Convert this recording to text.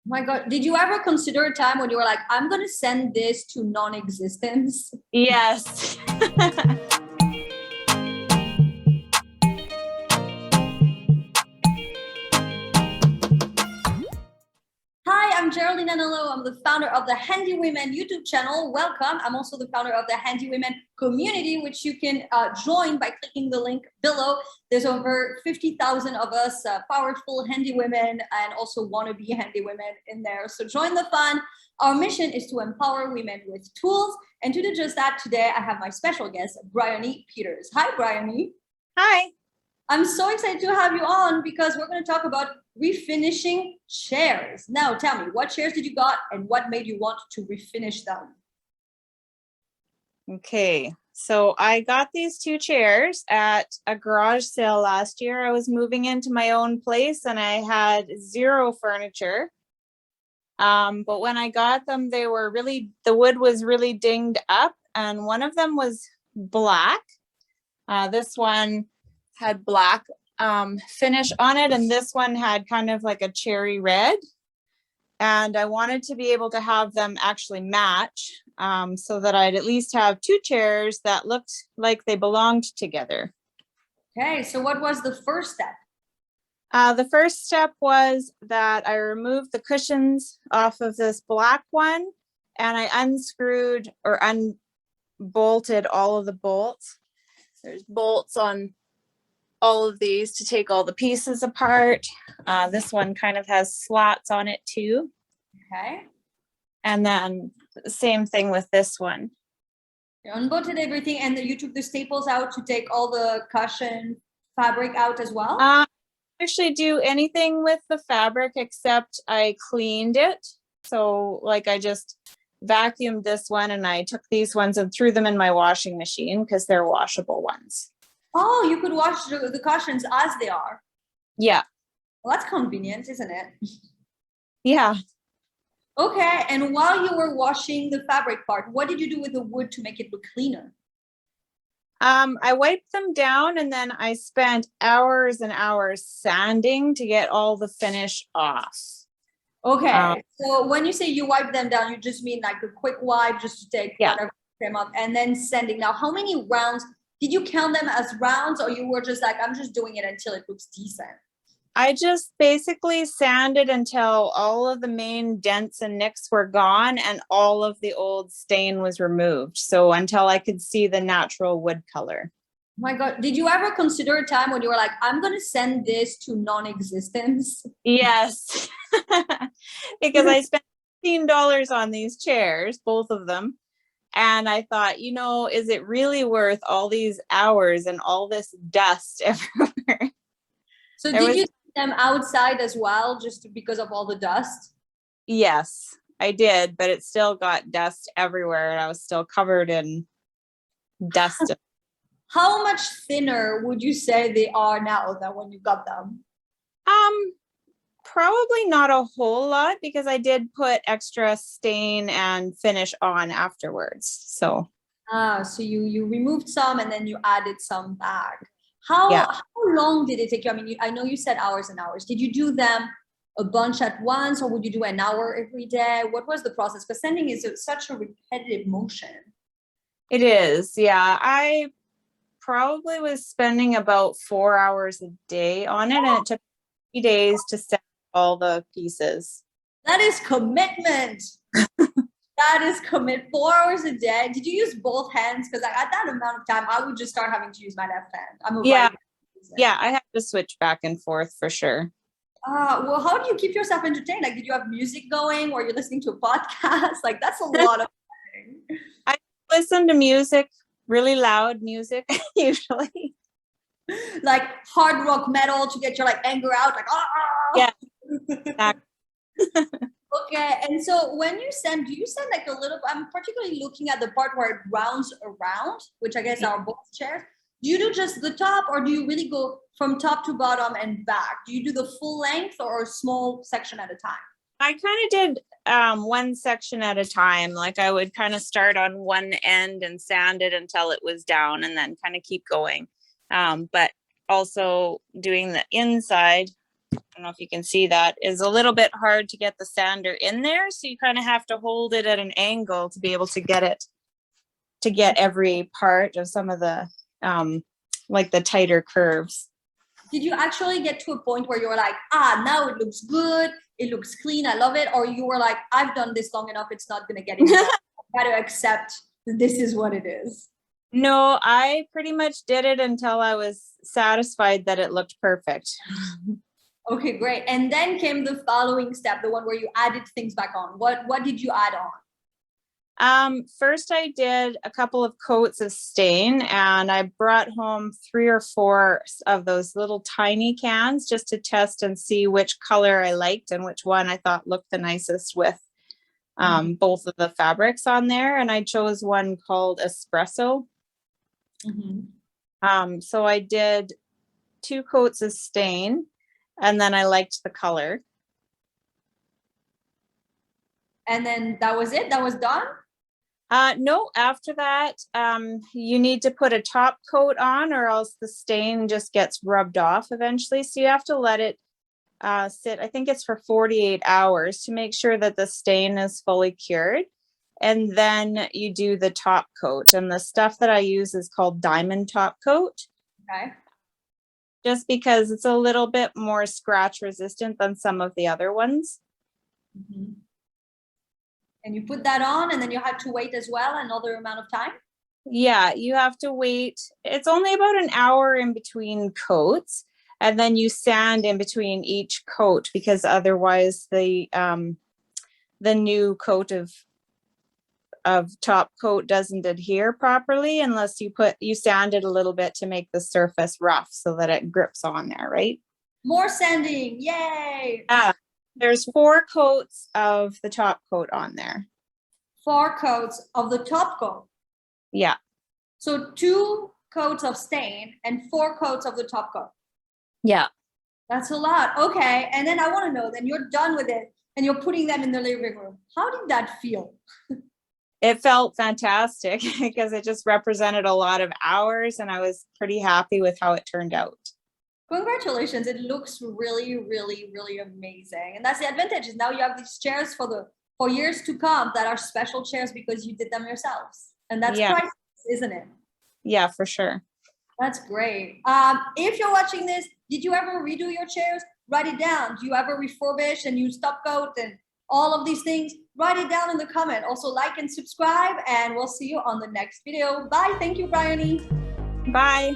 My God, did you ever consider a time when you were like, I'm going to send this to non-existence? Yes. Hi, I'm Geraldine Anello. I'm the founder of the Handy Women YouTube channel. Welcome. I'm also the founder of the Handy Women community, which you can join by clicking the link below. There's over 50,000 of us, powerful handy women and also wannabe handy women in there. So join the fun. Our mission is to empower women with tools. And to do just that, today I have my special guest, Bryony Peters. Hi, Bryony. Hi. I'm so excited to have you on because we're going to talk about refinishing chairs. Now, tell me, what chairs did you got and what made you want to refinish them? Okay. So I got these two chairs at a garage sale last year. I was moving into my own place and I had zero furniture. But when I got them, the wood was really dinged up and one of them was black. This one had black finish on it, and this one had kind of like a cherry red. And I wanted to be able to have them actually match, so that I'd at least have two chairs that looked like they belonged together. Okay, so what was the first step? The first step was that I removed the cushions off of this black one, and I unscrewed or unbolted all of the bolts. There's bolts on all of these to take all the pieces apart. This one kind of has slots on it too. Okay. And then same thing with this one. You unbolted everything and then you took the staples out to take all the cushion fabric out as well? Actually do anything with the fabric except I cleaned it. So like I just vacuumed this one and I took these ones and threw them in my washing machine because they're washable ones. Oh, you could wash the cushions as they are. Yeah. Well, that's convenient, isn't it? Yeah. Okay, and while you were washing the fabric part, what did you do with the wood to make it look cleaner? I wiped them down and then I spent hours and hours sanding to get all the finish off. Okay, so when you say you wipe them down, you just mean like a quick wipe just to take whatever came up and then sanding. Now, how many rounds, did you count them as rounds or you were just like, I'm just doing it until it looks decent? I just basically sanded until all of the main dents and nicks were gone and all of the old stain was removed. So until I could see the natural wood color. Oh my God, did you ever consider a time when you were like, I'm going to send this to non-existence? Yes, because I spent $15 on these chairs, both of them. And I thought, is it really worth all these hours and all this dust everywhere? So did you take them outside as well, just because of all the dust? Yes, I did, but it still got dust everywhere and I was still covered in dust. How much thinner would you say they are now than when you got them? Probably not a whole lot because I did put extra stain and finish on afterwards. So so you removed some and then you added some back. How long did it take you? I mean, I know you said hours and hours. Did you do them a bunch at once or would you do an hour every day? What was the process? Because sanding is such a repetitive motion. It is. Yeah. I probably was spending about 4 hours a day on it, and it took 3 days to sand all the pieces. That is commitment. That is 4 hours a day. Did you use both hands? Because at that amount of time, I would just start having to use my left hand. I'm a right person. Yeah, I have to switch back and forth for sure. Well, how do you keep yourself entertained? Like, did you have music going or you're listening to a podcast? Like, that's a lot of things. I listen to music, really loud music, usually. Like hard rock metal to get your like anger out, like yeah. Exactly. Okay, and so when you send, do you send like a little? I'm particularly looking at the part where it rounds around, which I guess are both chairs. Do you do just the top, or do you really go from top to bottom and back? Do you do the full length or a small section at a time? I kind of did one section at a time. Like I would kind of start on one end and sand it until it was down and then kind of keep going. But also doing the inside don't know if you can see that, is a little bit hard to get the sander in there. So you kind of have to hold it at an angle to be able to get it, to get every part of some of the, like the tighter curves. Did you actually get to a point where you were like, now it looks good, it looks clean, I love it? Or you were like, I've done this long enough, it's not going to get any better. I got to accept that this is what it is. No, I pretty much did it until I was satisfied that it looked perfect. Okay, great. And then came the following step, the one where you added things back on. What did you add on? First I did a couple of coats of stain, and I brought home 3 or 4 of those little tiny cans just to test and see which color I liked and which one I thought looked the nicest with both of the fabrics on there. And I chose one called Espresso. So I did 2 coats of stain, and then I liked the color. And then that was it? That was done? No, after that, you need to put a top coat on, or else the stain just gets rubbed off eventually. So you have to let it sit, I think it's for 48 hours to make sure that the stain is fully cured. And then you do the top coat. And the stuff that I use is called diamond top coat. Okay. Just because it's a little bit more scratch resistant than some of the other ones. And you put that on, and then you had to wait as well another amount of time? Yeah, you have to wait. It's only about an hour in between coats, and then you sand in between each coat, because otherwise the new coat of top coat doesn't adhere properly unless you sand it a little bit to make the surface rough so that it grips on there, right? More sanding, yay! There's 4 coats of the top coat on there. 4 coats of the top coat. Yeah. So 2 coats of stain and 4 coats of the top coat. Yeah. That's a lot. Okay. And then I want to know, then you're done with it and you're putting them in the living room. How did that feel? It felt fantastic because it just represented a lot of hours, and I was pretty happy with how it turned out. Congratulations. It looks really, really, really amazing. And that's the advantage, is now you have these chairs for years to come that are special chairs because you did them yourselves. And that's priceless, isn't it? Yeah, for sure. That's great. If you're watching this, did you ever redo your chairs? Write it down. Do you ever refurbish and use top coat and all of these things? Write it down in the comment. Also like and subscribe, and we'll see you on the next video. Bye. Thank you, Bryony. Bye.